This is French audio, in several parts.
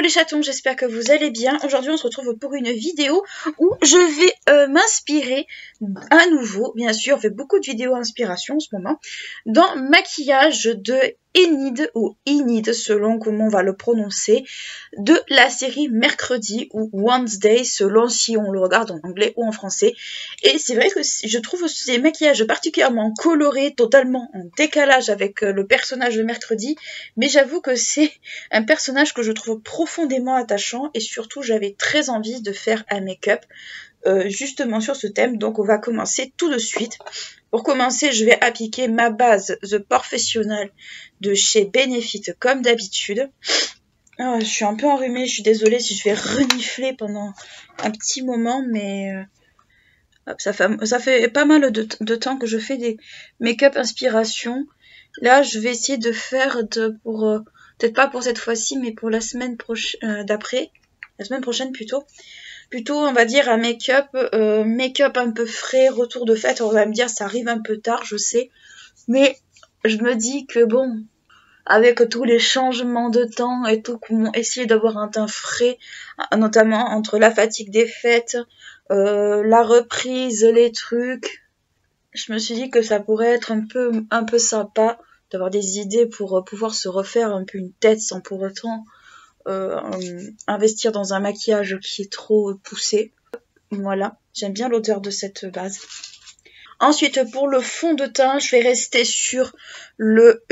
les chatons, j'espère que vous allez bien. Aujourd'hui on se retrouve pour une vidéo où je vais m'inspirer à nouveau, bien sûr on fait beaucoup de vidéos inspiration en ce moment, dans maquillage de Enid ou Enid selon comment on va le prononcer, de la série Mercredi ou Wednesday selon si on le regarde en anglais ou en français. Et c'est vrai que je trouve ces maquillages particulièrement colorés, totalement en décalage avec le personnage de Mercredi, mais j'avoue que c'est un personnage que je trouve profondément attachant et surtout j'avais très envie de faire un make-up justement sur ce thème, donc on va commencer tout de suite. Pour commencer, je vais appliquer ma base The Professional de chez Benefit comme d'habitude. Oh, je suis un peu enrhumée, je suis désolée si je vais renifler pendant un petit moment, mais ça fait pas mal de temps que je fais des make-up inspiration. Là, je vais essayer de faire peut-être pas pour cette fois-ci, mais pour la semaine d'après, la semaine prochaine plutôt, on va dire un make-up un peu frais, retour de fête. On va me dire ça arrive un peu tard, je sais, mais je me dis que bon, avec tous les changements de temps et tout, comment essayer d'avoir un teint frais, notamment entre la fatigue des fêtes, la reprise, les trucs, je me suis dit que ça pourrait être un peu sympa d'avoir des idées pour pouvoir se refaire un peu une tête sans pour autant investir dans un maquillage qui est trop poussé. Voilà, j'aime bien l'odeur de cette base. Ensuite, pour le fond de teint, je vais rester sur le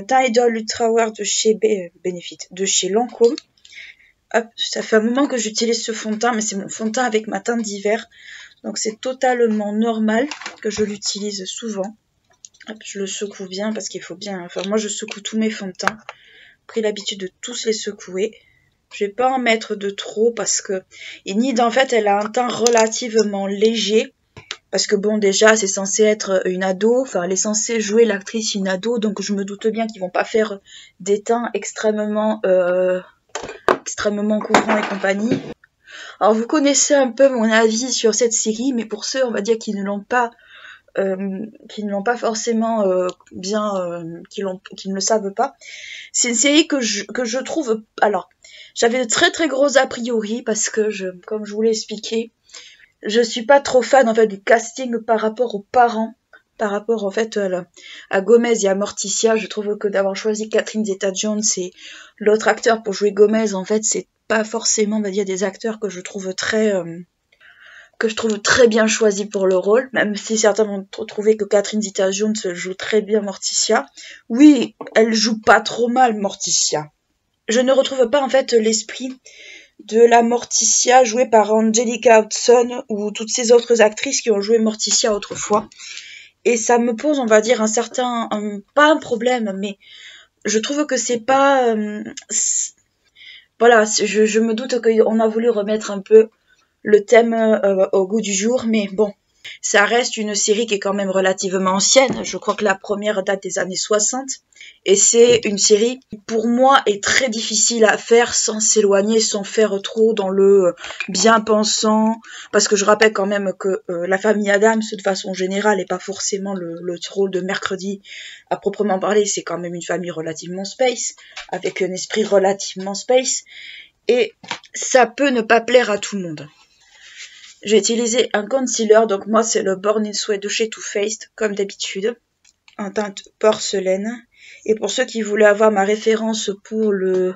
Teint Idol Ultra Wear de chez Benefit, de chez Lancôme. Hop, ça fait un moment que j'utilise ce fond de teint, mais c'est mon fond de teint avec ma teinte d'hiver. Donc c'est totalement normal que je l'utilise souvent. Hop, je le secoue bien parce qu'il faut bien... Enfin, moi je secoue tous mes fonds de teint. J'ai pris l'habitude de tous les secouer. Je vais pas en mettre de trop parce que Enid en fait elle a un teint relativement léger. Parce que bon déjà c'est censé être une ado. Enfin elle est censée jouer l'actrice une ado. Donc je me doute bien qu'ils vont pas faire des teints extrêmement couvrants et compagnie. Alors vous connaissez un peu mon avis sur cette série, mais pour ceux on va dire qui ne l'ont pas forcément qui ne le savent pas, c'est une série que je trouve, alors j'avais de très très gros a priori parce que comme je vous l'ai expliqué, je suis pas trop fan en fait du casting par rapport aux parents, par rapport en fait à Gomez et à Morticia. Je trouve que d'avoir choisi Catherine Zeta-Jones et l'autre acteur pour jouer Gomez, en fait c'est pas forcément, on va dire, des acteurs que je trouve très bien choisis pour le rôle, même si certains vont trouver que Catherine Zeta-Jones joue très bien Morticia. Oui, elle joue pas trop mal Morticia. Je ne retrouve pas en fait l'esprit de la Morticia jouée par Angelica Hudson ou toutes ces autres actrices qui ont joué Morticia autrefois. Et ça me pose, on va dire, pas un problème, mais je trouve que c'est pas... voilà, je me doute qu'on a voulu remettre un peu le thème au goût du jour, mais bon, ça reste une série qui est quand même relativement ancienne. Je crois que la première date des années 60, et c'est une série qui pour moi est très difficile à faire sans s'éloigner, sans faire trop dans le bien pensant, parce que je rappelle quand même que la famille Addams de façon générale n'est pas forcément le rôle de Mercredi à proprement parler, c'est quand même une famille relativement space, avec un esprit relativement space, et ça peut ne pas plaire à tout le monde. J'ai utilisé un concealer, donc moi c'est le Born in Sweat de chez Too Faced, comme d'habitude, en teinte porcelaine. Et pour ceux qui voulaient avoir ma référence pour le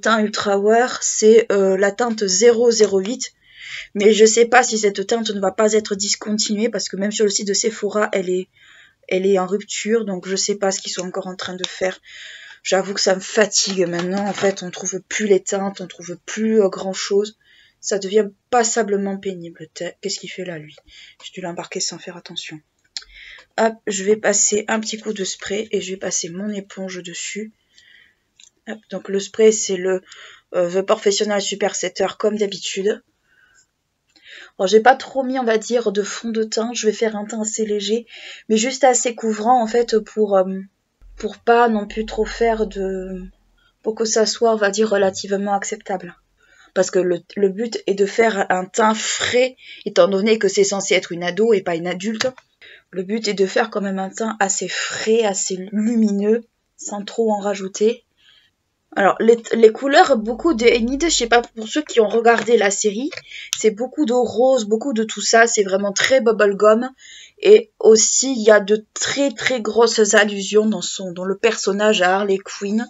teint Ultra Wear, c'est la teinte 008. Mais je sais pas si cette teinte ne va pas être discontinuée, parce que même sur le site de Sephora, elle est en rupture, donc je sais pas ce qu'ils sont encore en train de faire. J'avoue que ça me fatigue maintenant, en fait, on trouve plus les teintes, on trouve plus grand chose. Ça devient passablement pénible. Qu'est-ce qu'il fait là, lui? J'ai dû l'embarquer sans faire attention. Hop, je vais passer un petit coup de spray et je vais passer mon éponge dessus. Hop, donc le spray, c'est le The Professional Super Setter comme d'habitude. Alors, j'ai pas trop mis, on va dire, de fond de teint. Je vais faire un teint assez léger, mais juste assez couvrant, en fait, pour pas non plus trop faire pour que ça soit, on va dire, relativement acceptable. Parce que le but est de faire un teint frais, étant donné que c'est censé être une ado et pas une adulte. Le but est de faire quand même un teint assez frais, assez lumineux, sans trop en rajouter. Alors, les couleurs, beaucoup de Enid, je sais pas, pour ceux qui ont regardé la série, c'est beaucoup de rose, beaucoup de tout ça, c'est vraiment très bubblegum. Et aussi, il y a de très très grosses allusions dans le personnage à Harley Quinn,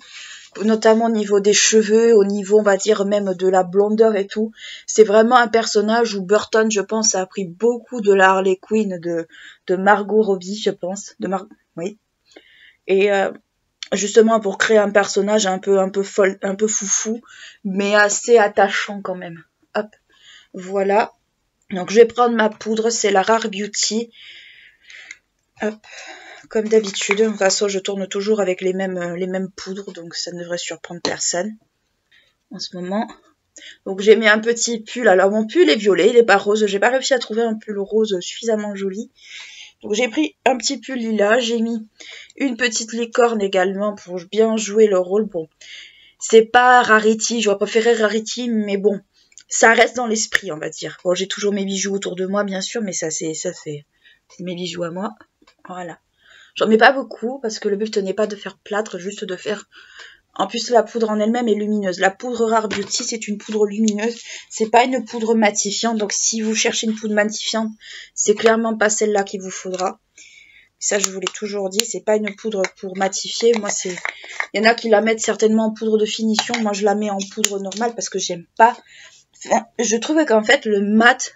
notamment au niveau des cheveux, au niveau, on va dire, même de la blondeur et tout. C'est vraiment un personnage où Burton, je pense, a appris beaucoup de la Harley Quinn de Margot Robbie, je pense. Oui. Et justement pour créer un personnage un peu folle, un peu foufou, mais assez attachant quand même. Hop, voilà. Donc je vais prendre ma poudre, c'est la Rare Beauty. Hop, comme d'habitude. De toute façon, je tourne toujours avec les mêmes poudres, donc ça ne devrait surprendre personne en ce moment. Donc j'ai mis un petit pull. Alors mon pull est violet, il est pas rose. J'ai pas réussi à trouver un pull rose suffisamment joli. Donc j'ai pris un petit pull lilas, j'ai mis une petite licorne également pour bien jouer le rôle. Bon, c'est pas Rarity, j'aurais préféré Rarity, mais bon, ça reste dans l'esprit, on va dire. Bon, j'ai toujours mes bijoux autour de moi, bien sûr, mais ça c'est mes bijoux à moi. Voilà. J'en mets pas beaucoup parce que le but n'est pas de faire plâtre, juste de faire. En plus, la poudre en elle-même est lumineuse. La poudre Rare Beauty, c'est une poudre lumineuse. C'est pas une poudre matifiante. Donc, si vous cherchez une poudre matifiante, c'est clairement pas celle-là qu'il vous faudra. Ça, je vous l'ai toujours dit. C'est pas une poudre pour matifier. Moi, il y en a qui la mettent certainement en poudre de finition. Moi, je la mets en poudre normale parce que j'aime pas. Enfin, je trouve qu'en fait, le mat,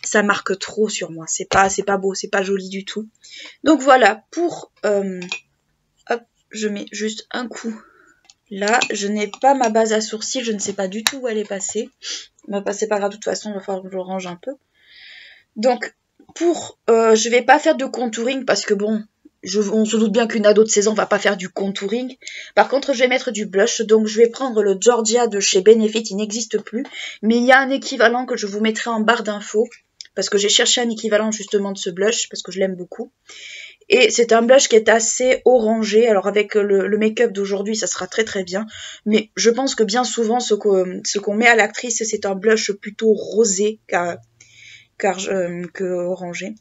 ça marque trop sur moi. C'est pas beau, c'est pas joli du tout. Donc voilà, pour hop, je mets juste un coup. Là, je n'ai pas ma base à sourcils, je ne sais pas du tout où elle est passée. Bon, c'est pas grave, de toute façon, il va falloir que je le range un peu. Donc, je vais pas faire de contouring parce que bon, on se doute bien qu'une ado de 16 ans va pas faire du contouring. Par contre, je vais mettre du blush, donc je vais prendre le Georgia de chez Benefit, il n'existe plus. Mais il y a un équivalent que je vous mettrai en barre d'infos. Parce que j'ai cherché un équivalent justement de ce blush, parce que je l'aime beaucoup. Et c'est un blush qui est assez orangé. Alors avec le make-up d'aujourd'hui, ça sera très très bien. Mais je pense que bien souvent, ce qu'on met à l'actrice, c'est un blush plutôt rosé que orangé.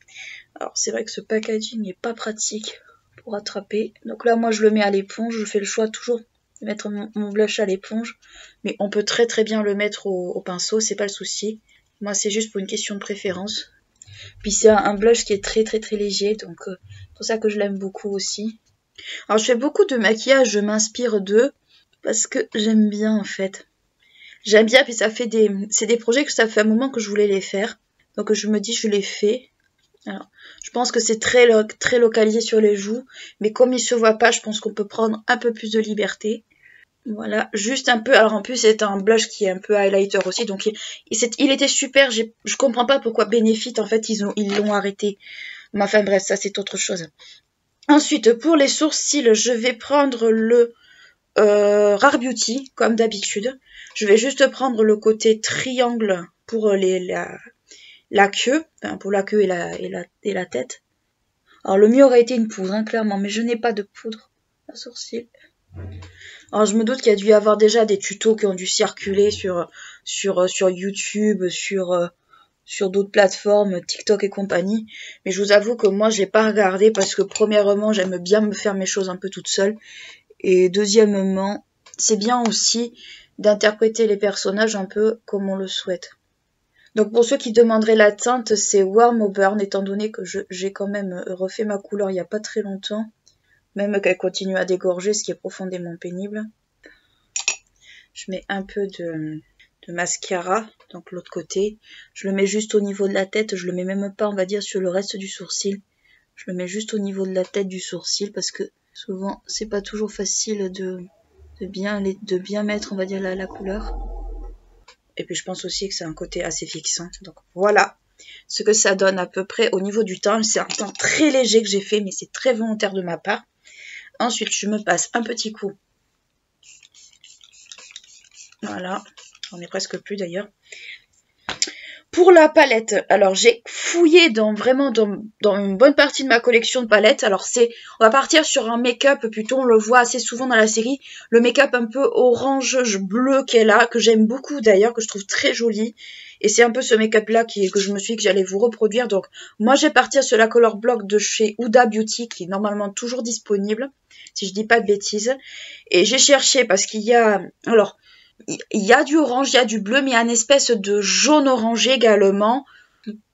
Alors c'est vrai que ce packaging n'est pas pratique pour attraper. Donc là, moi, je le mets à l'éponge. Je fais le choix toujours de mettre mon blush à l'éponge. Mais on peut très très bien le mettre au pinceau, c'est pas le souci. Moi, c'est juste pour une question de préférence. Puis c'est un blush qui est très très très léger, donc c'est pour ça que je l'aime beaucoup aussi. Alors je fais beaucoup de maquillage, je m'inspire d'eux, parce que j'aime bien en fait. J'aime bien, puis c'est des projets que ça fait un moment que je voulais les faire. Donc je me dis, je les fais. Alors, je pense que c'est très localisé sur les joues, mais comme il se voit pas, je pense qu'on peut prendre un peu plus de liberté. Voilà, juste un peu. Alors en plus c'est un blush qui est un peu highlighter aussi, donc il était super. Je comprends pas pourquoi Benefit en fait ils l'ont arrêté. Mais enfin bref, ça c'est autre chose. Ensuite pour les sourcils, je vais prendre le Rare Beauty comme d'habitude. Je vais juste prendre le côté triangle pour la queue, enfin pour la queue et la tête. Alors le mieux aurait été une poudre, hein, clairement, mais je n'ai pas de poudre à sourcils. Alors je me doute qu'il y a dû y avoir déjà des tutos qui ont dû circuler sur YouTube, sur d'autres plateformes, TikTok et compagnie. Mais je vous avoue que moi j'ai pas regardé parce que premièrement j'aime bien me faire mes choses un peu toute seule. Et deuxièmement, c'est bien aussi d'interpréter les personnages un peu comme on le souhaite. Donc pour ceux qui demanderaient la teinte, c'est Warm Auburn, étant donné que j'ai quand même refait ma couleur il n'y a pas très longtemps. Même qu'elle continue à dégorger, ce qui est profondément pénible. Je mets un peu de mascara, donc l'autre côté. Je le mets juste au niveau de la tête, je le mets même pas, on va dire, sur le reste du sourcil. Je le mets juste au niveau de la tête du sourcil parce que souvent, c'est pas toujours facile de bien mettre, on va dire, la couleur. Et puis je pense aussi que c'est un côté assez fixant. Donc voilà ce que ça donne à peu près au niveau du teint. C'est un teint très léger que j'ai fait, mais c'est très volontaire de ma part. Ensuite, je me passe un petit coup. Voilà, j'en ai presque plus d'ailleurs. Pour la palette, alors j'ai fouillé vraiment dans une bonne partie de ma collection de palettes. Alors on va partir sur un make-up plutôt, on le voit assez souvent dans la série. Le make-up un peu orange bleu qu'elle a, que j'aime beaucoup d'ailleurs, que je trouve très joli. Et c'est un peu ce make-up là que je me suis dit que j'allais vous reproduire. Donc moi je vais partir sur la Color Block de chez Huda Beauty, qui est normalement toujours disponible, si je dis pas de bêtises. Et j'ai cherché parce qu'il y a... Alors... il y a du orange, il y a du bleu, mais il y a une espèce de jaune orangé également,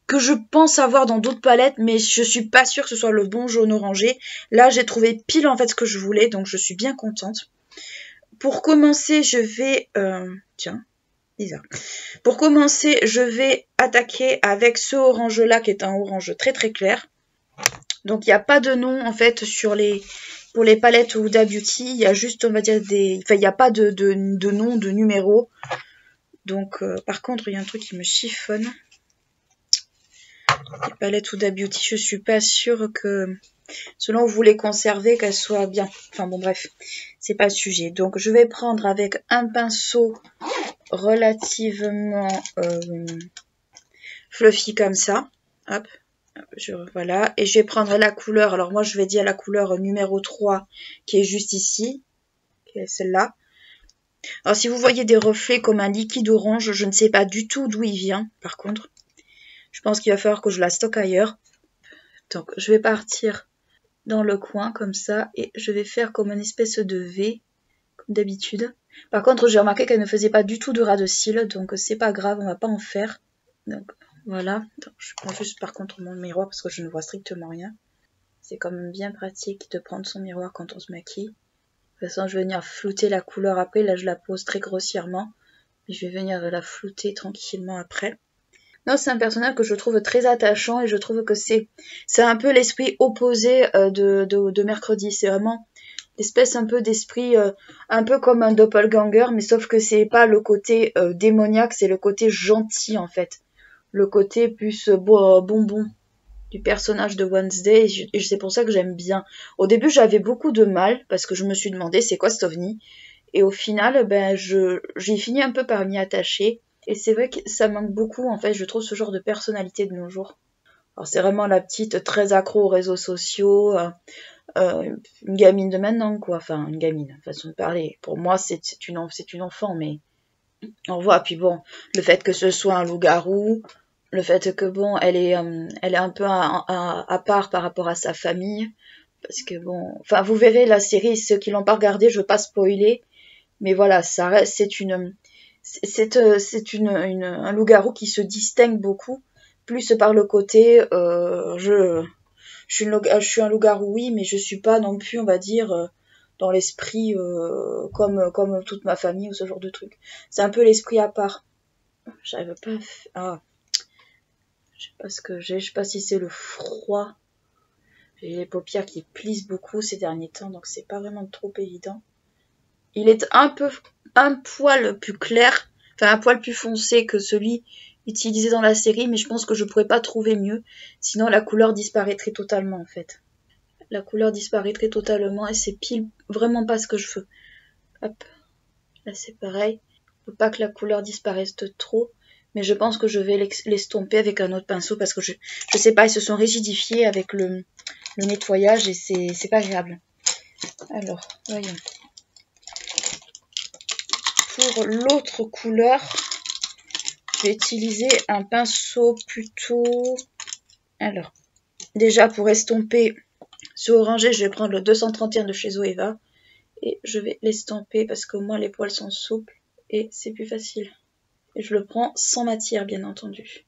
que je pense avoir dans d'autres palettes, mais je suis pas sûre que ce soit le bon jaune orangé. Là, j'ai trouvé pile en fait ce que je voulais, donc je suis bien contente. Pour commencer, je vais... tiens, bizarre. Pour commencer, je vais attaquer avec ce orange-là, qui est un orange très très clair. Donc, il n'y a pas de nom, en fait, pour les palettes Huda Beauty. Il y a juste, on va dire, Enfin, il n'y a pas de nom, de numéro. Donc, par contre, il y a un truc qui me chiffonne. Les palettes Huda Beauty, je suis pas sûre que... Selon vous les conservez, qu'elles soient bien. Enfin, bon, bref. C'est pas le sujet. Donc, je vais prendre avec un pinceau relativement fluffy comme ça. Hop. Voilà, et je vais prendre la couleur, alors moi je vais dire la couleur numéro 3 qui est juste ici, qui est celle-là. Alors si vous voyez des reflets comme un liquide orange, je ne sais pas du tout d'où il vient, par contre. Je pense qu'il va falloir que je la stocke ailleurs. Donc je vais partir dans le coin comme ça, et je vais faire comme une espèce de V, comme d'habitude. Par contre j'ai remarqué qu'elle ne faisait pas du tout de ras de cils, donc c'est pas grave, on va pas en faire. Donc voilà, donc, je prends juste par contre mon miroir parce que je ne vois strictement rien. C'est quand même bien pratique de prendre son miroir quand on se maquille. De toute façon, je vais venir flouter la couleur après. Là, je la pose très grossièrement. Mais je vais venir la flouter tranquillement après. Non, c'est un personnage que je trouve très attachant et je trouve que c'est un peu l'esprit opposé de Mercredi. C'est vraiment l'espèce un peu d'esprit, un peu comme un doppelganger, mais sauf que c'est pas le côté démoniaque, c'est le côté gentil en fait. Le côté plus bonbon du personnage de Wednesday, et c'est pour ça que j'aime bien. Au début, j'avais beaucoup de mal, parce que je me suis demandé c'est quoi cet ovni, et au final, ben, j'ai fini un peu par m'y attacher, et c'est vrai que ça manque beaucoup, en fait, je trouve ce genre de personnalité de nos jours. Alors c'est vraiment la petite très accro aux réseaux sociaux, une gamine de maintenant, quoi, enfin, une gamine, façon de parler. Pour moi, c'est une enfant, mais on voit, puis bon, le fait que ce soit un loup-garou, le fait que bon, elle est un peu à part par rapport à sa famille, parce que bon, enfin vous verrez la série, ceux qui l'ont pas regardé, je veux pas spoiler, mais voilà, ça reste, c'est un loup-garou qui se distingue beaucoup, plus par le côté, je suis un loup-garou oui, mais je suis pas non plus, on va dire, dans l'esprit comme toute ma famille ou ce genre de truc. C'est un peu l'esprit à part. J'arrive pas à... Je sais pas ce que j'ai, je sais pas si c'est le froid. J'ai les paupières qui plissent beaucoup ces derniers temps, donc c'est pas vraiment trop évident. Il est un poil plus clair, enfin un poil plus foncé que celui utilisé dans la série, mais je pense que je pourrais pas trouver mieux. Sinon la couleur disparaîtrait totalement en fait. La couleur disparaîtrait totalement et c'est pile vraiment pas ce que je veux. Hop, là c'est pareil. Faut pas que la couleur disparaisse de trop. Mais je pense que je vais l'estomper avec un autre pinceau parce que je sais pas, ils se sont rigidifiés avec le nettoyage et c'est pas agréable. Alors, voyons. Pour l'autre couleur, je vais utiliser un pinceau plutôt... Alors, déjà pour estomper ce orangé, je vais prendre le 231 de chez Zoeva et je vais l'estomper parce que moi les poils sont souples et c'est plus facile. Et je le prends sans matière, bien entendu.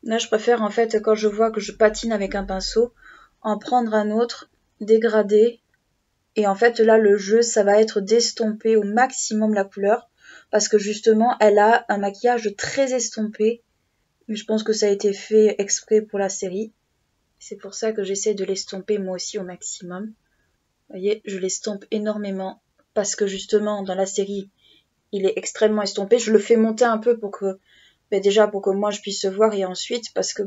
Là, je préfère, en fait, quand je vois que je patine avec un pinceau, en prendre un autre, dégrader. Et en fait, là, le jeu, ça va être d'estomper au maximum la couleur. Parce que justement, elle a un maquillage très estompé. Mais je pense que ça a été fait exprès pour la série. C'est pour ça que j'essaie de l'estomper moi aussi au maximum. Vous voyez, je l'estompe énormément. Parce que justement, dans la série... il est extrêmement estompé. Je le fais monter un peu pour que, déjà pour que moi je puisse voir et ensuite parce que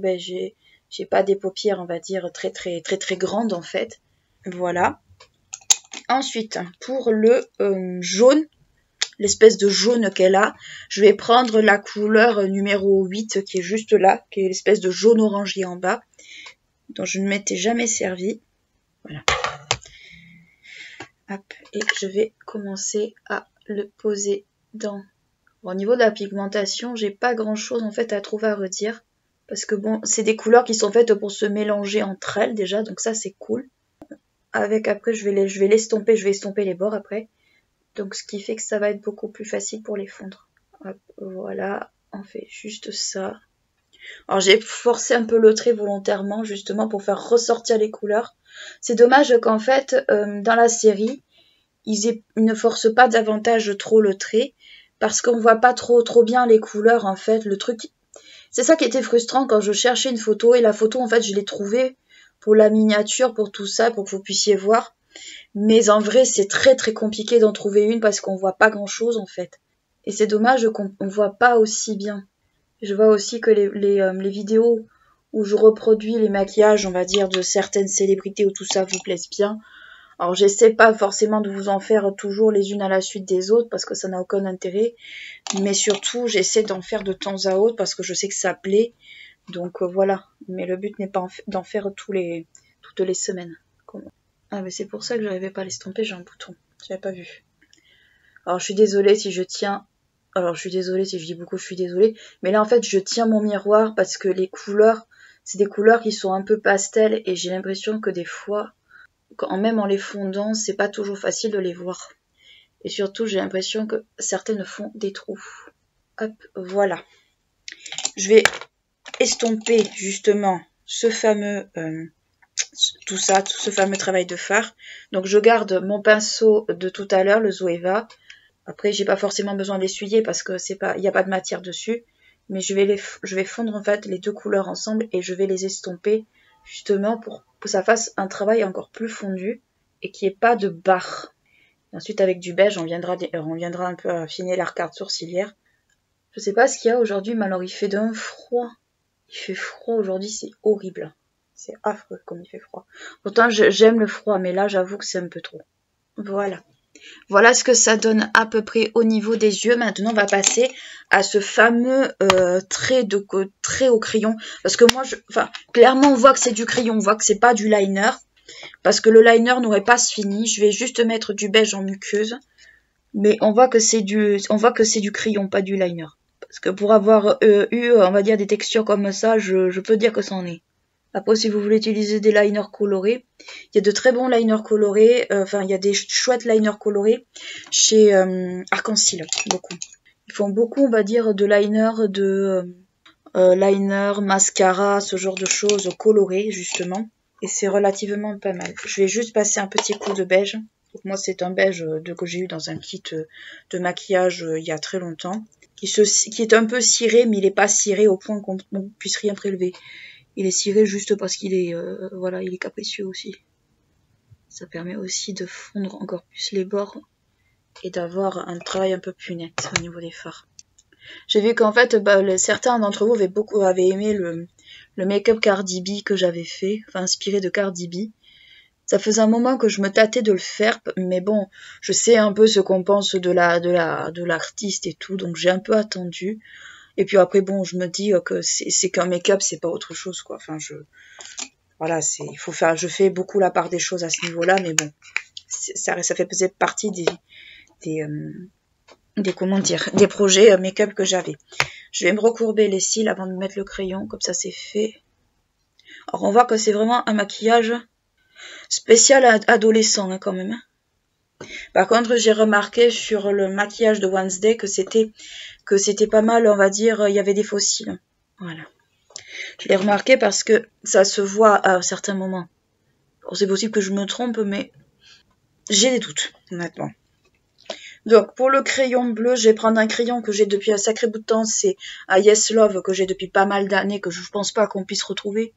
j'ai pas des paupières on va dire très grandes en fait. Voilà. Ensuite pour le jaune, l'espèce de jaune qu'elle a. Je vais prendre la couleur numéro 8 qui est juste là, qui est l'espèce de jaune orangé en bas, dont je ne m'étais jamais servi. Voilà. Hop, et je vais commencer à le poser dans... Bon, au niveau de la pigmentation, j'ai pas grand chose en fait à trouver à redire. Parce que bon, c'est des couleurs qui sont faites pour se mélanger entre elles déjà, donc ça c'est cool. Avec après, je vais l'estomper, je vais estomper les bords après. Donc ce qui fait que ça va être beaucoup plus facile pour les fondre. Hop, voilà, on fait juste ça. Alors j'ai forcé un peu le trait volontairement justement pour faire ressortir les couleurs. C'est dommage qu'en fait dans la série ils ne forcent pas davantage trop le trait parce qu'on voit pas trop bien les couleurs en fait. Le truc, c'est ça qui était frustrant quand je cherchais une photo et la photo en fait je l'ai trouvée pour la miniature, pour tout ça, pour que vous puissiez voir. Mais en vrai c'est très compliqué d'en trouver une parce qu'on voit pas grand chose en fait. Et c'est dommage qu'on voit pas aussi bien. Je vois aussi que les vidéos où je reproduis les maquillages, on va dire, de certaines célébrités ou tout ça vous plaisent bien. Alors j'essaie pas forcément de vous en faire toujours les unes à la suite des autres parce que ça n'a aucun intérêt. Mais surtout j'essaie d'en faire de temps à autre parce que je sais que ça plaît. Donc voilà. Mais le but n'est pas d'en faire toutes les semaines. Ah mais c'est pour ça que j'arrivais pas à l'estomper, j'ai un bouton. J'avais pas vu. Alors je suis désolée si je tiens... Alors je suis désolée si je dis beaucoup, je suis désolée. Mais là en fait je tiens mon miroir parce que les couleurs, c'est des couleurs qui sont un peu pastel. Et j'ai l'impression que des fois, même en les fondant, c'est pas toujours facile de les voir. Et surtout j'ai l'impression que certaines font des trous. Hop, voilà. Je vais estomper justement ce fameux... tout ce fameux travail de fard. Donc je garde mon pinceau de tout à l'heure, le Zoeva. Après, j'ai pas forcément besoin d'essuyer parce que il n'y a pas de matière dessus. Mais je vais fondre en fait les deux couleurs ensemble et je vais les estomper justement pour que ça fasse un travail encore plus fondu et qu'il n'y ait pas de barres. Ensuite, avec du beige, on viendra un peu affiner l'arcade sourcilière. Je sais pas ce qu'il y a aujourd'hui, mais alors il fait d'un froid. Il fait froid aujourd'hui, c'est horrible. C'est affreux comme il fait froid. Pourtant, j'aime le froid, mais là, j'avoue que c'est un peu trop. Voilà. Voilà ce que ça donne à peu près au niveau des yeux. Maintenant, on va passer à ce fameux trait au crayon. Parce que moi, clairement, on voit que c'est du crayon. On voit que c'est pas du liner. Parce que le liner n'aurait pas fini. Je vais juste mettre du beige en muqueuse. Mais on voit que c'est du crayon, pas du liner. Parce que pour avoir eu, on va dire, des textures comme ça, je peux dire que c'en est. Après, si vous voulez utiliser des liners colorés, il y a de très bons liners colorés. Il y a des chouettes liners colorés chez Arc-en-Ciel, beaucoup. Ils font beaucoup, on va dire, de liner, mascara, ce genre de choses colorées, justement. Et c'est relativement pas mal. Je vais juste passer un petit coup de beige. Donc moi, c'est un beige que j'ai eu dans un kit de maquillage il y a très longtemps. Qui est un peu ciré, mais il n'est pas ciré au point qu'on ne puisse rien prélever. Il est ciré juste parce qu'il est, il est capricieux aussi. Ça permet aussi de fondre encore plus les bords et d'avoir un travail un peu plus net au niveau des fards. J'ai vu qu'en fait, certains d'entre vous avaient aimé le make-up Cardi B que j'avais fait, enfin inspiré de Cardi B. Ça faisait un moment que je me tâtais de le faire, mais bon, je sais un peu ce qu'on pense de l'artiste et tout, donc j'ai un peu attendu. Et puis après, bon, je me dis que c'est qu'un make-up, c'est pas autre chose, quoi. Enfin, je fais beaucoup la part des choses à ce niveau-là, mais bon, ça fait peut-être partie des projets make-up que j'avais. Je vais me recourber les cils avant de mettre le crayon, comme ça c'est fait. Alors, on voit que c'est vraiment un maquillage spécial adolescent, hein, quand même. Par contre, j'ai remarqué sur le maquillage de Wednesday que c'était pas mal, on va dire, il y avait des fossiles. Voilà. Je l'ai remarqué parce que ça se voit à certains moments. Bon, c'est possible que je me trompe, mais j'ai des doutes, honnêtement. Donc, pour le crayon bleu, je vais prendre un crayon que j'ai depuis un sacré bout de temps. C'est un Yes Love que j'ai depuis pas mal d'années, que je ne pense pas qu'on puisse retrouver.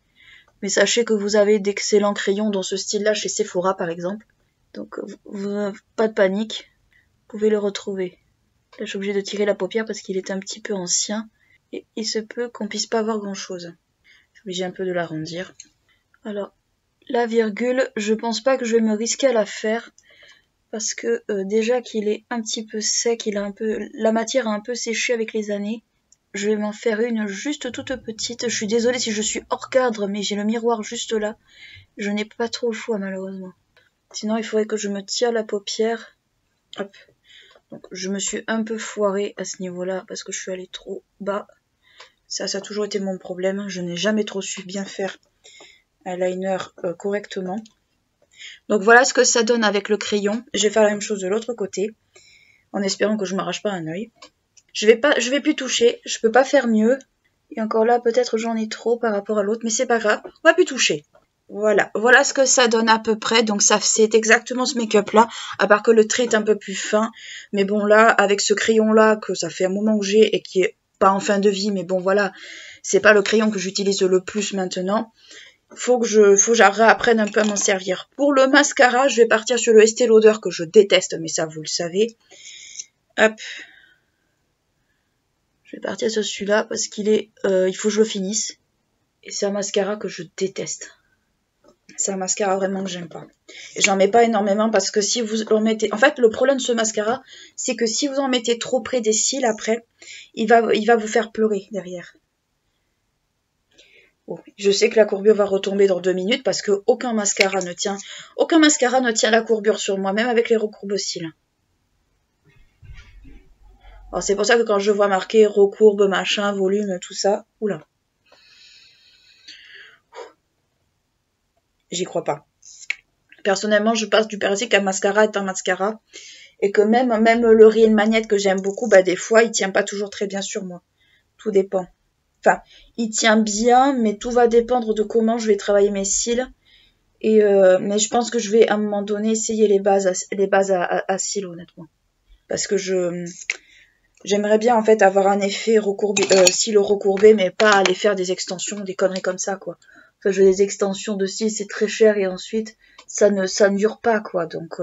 Mais sachez que vous avez d'excellents crayons dans ce style-là chez Sephora, par exemple. Donc, pas de panique. Vous pouvez le retrouver. Là, je suis obligée de tirer la paupière parce qu'il est un petit peu ancien. Et il se peut qu'on puisse pas voir grand-chose. Je suis obligée un peu de l'arrondir. Alors, la virgule, je pense pas que je vais me risquer à la faire. parce que déjà qu'il est un petit peu sec, la matière a un peu séché avec les années. Je vais m'en faire une juste toute petite. Je suis désolée si je suis hors cadre, mais j'ai le miroir juste là. Je n'ai pas trop le choix malheureusement. Sinon il faudrait que je me tire la paupière. Hop. Donc je me suis un peu foirée à ce niveau-là parce que je suis allée trop bas. Ça a toujours été mon problème. Je n'ai jamais trop su bien faire un liner correctement. Donc voilà ce que ça donne avec le crayon. Je vais faire la même chose de l'autre côté, en espérant que je m'arrache pas un œil. Je vais plus toucher, je peux pas faire mieux. Et encore là, peut-être j'en ai trop par rapport à l'autre, mais c'est pas grave, on va plus toucher. Voilà, voilà ce que ça donne à peu près. Donc ça c'est exactement ce make-up là, à part que le trait est un peu plus fin. Mais bon là, avec ce crayon là, que ça fait un moment que j'ai et qui est pas en fin de vie, mais bon voilà, c'est pas le crayon que j'utilise le plus maintenant. Faut que j'apprenne un peu à m'en servir. Pour le mascara, je vais partir sur le Estée Lauder que je déteste, mais ça vous le savez. Hop. Je vais partir sur celui-là parce qu'il est, il faut que je le finisse. Et c'est un mascara que je déteste. C'est un mascara vraiment que j'aime pas. Et j'en mets pas énormément parce que si vous en mettez... En fait, le problème de ce mascara, c'est que si vous en mettez trop près des cils après, il va vous faire pleurer derrière. Bon, je sais que la courbure va retomber dans 2 minutes parce que aucun mascara ne tient la courbure sur moi, même avec les recourbe-cils. Alors c'est pour ça que quand je vois marqué recourbe, machin, volume, tout ça, oula. J'y crois pas. Personnellement, je passe du principe qu'un mascara est un mascara. Et que même le Real Magnet que j'aime beaucoup, bah des fois, il tient pas toujours très bien sur moi. Tout dépend. Enfin, il tient bien, mais tout va dépendre de comment je vais travailler mes cils. Et mais je pense que je vais à un moment donné essayer les bases à cils, honnêtement. Parce que j'aimerais bien en fait avoir un effet recourbé, cils recourbé, mais pas aller faire des extensions, des conneries comme ça, quoi. Enfin, je veux des extensions de cils, c'est très cher et ensuite ça ne dure pas, quoi. Donc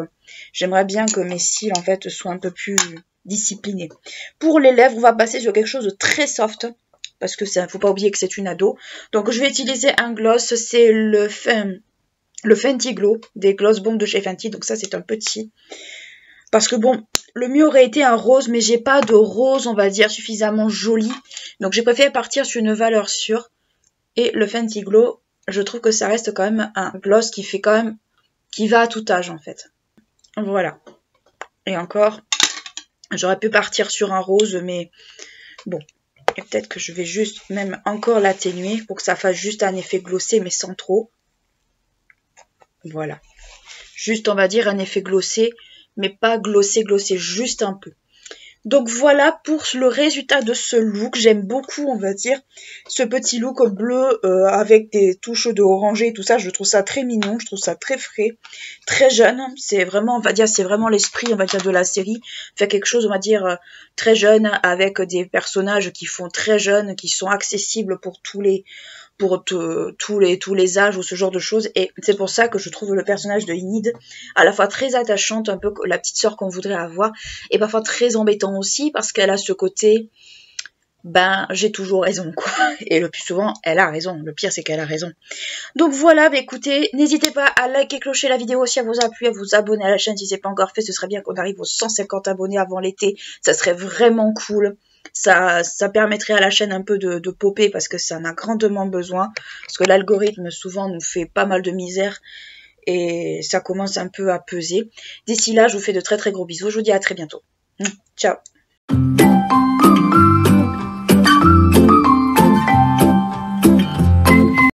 j'aimerais bien que mes cils en fait soient un peu plus disciplinés. Pour les lèvres, on va passer sur quelque chose de très soft parce que ça, faut pas oublier que c'est une ado. Donc je vais utiliser un gloss, c'est le Fenty Glow des Gloss Bomb de chez Fenty. Donc ça c'est un petit. Parce que bon, le mieux aurait été un rose, mais j'ai pas de rose, on va dire, suffisamment joli. Donc j'ai préféré partir sur une valeur sûre. Et le Fenty Glow, je trouve que ça reste quand même un gloss qui fait quand même, qui va à tout âge en fait. Voilà. Et encore, j'aurais pu partir sur un rose, mais bon. Et peut-être que je vais juste même encore l'atténuer pour que ça fasse juste un effet glossé, mais sans trop. Voilà. Juste, on va dire, un effet glossé, mais pas glossé, juste un peu. Donc voilà pour le résultat de ce look. J'aime beaucoup, on va dire, ce petit look bleu avec des touches de orangé et tout ça. Je trouve ça très mignon, je trouve ça très frais, très jeune. C'est vraiment, on va dire, c'est vraiment l'esprit, on va dire, de la série. Faire quelque chose, on va dire, très jeune, avec des personnages qui font très jeunes, qui sont accessibles pour tous les âges ou ce genre de choses. Et c'est pour ça que je trouve le personnage de Enid à la fois très attachante, un peu la petite sœur qu'on voudrait avoir, et parfois très embêtant aussi parce qu'elle a ce côté ben j'ai toujours raison quoi. Et le plus souvent elle a raison, le pire c'est qu'elle a raison. Donc voilà, bah, écoutez, n'hésitez pas à liker, clocher la vidéo si elle vous a plu, à vous abonner à la chaîne si c'est pas encore fait. Ce serait bien qu'on arrive aux 150 abonnés avant l'été, ça serait vraiment cool. Ça permettrait à la chaîne un peu de popper parce que ça en a grandement besoin. Parce que l'algorithme souvent nous fait pas mal de misère et ça commence un peu à peser. D'ici là, je vous fais de très très gros bisous. Je vous dis à très bientôt. Ciao.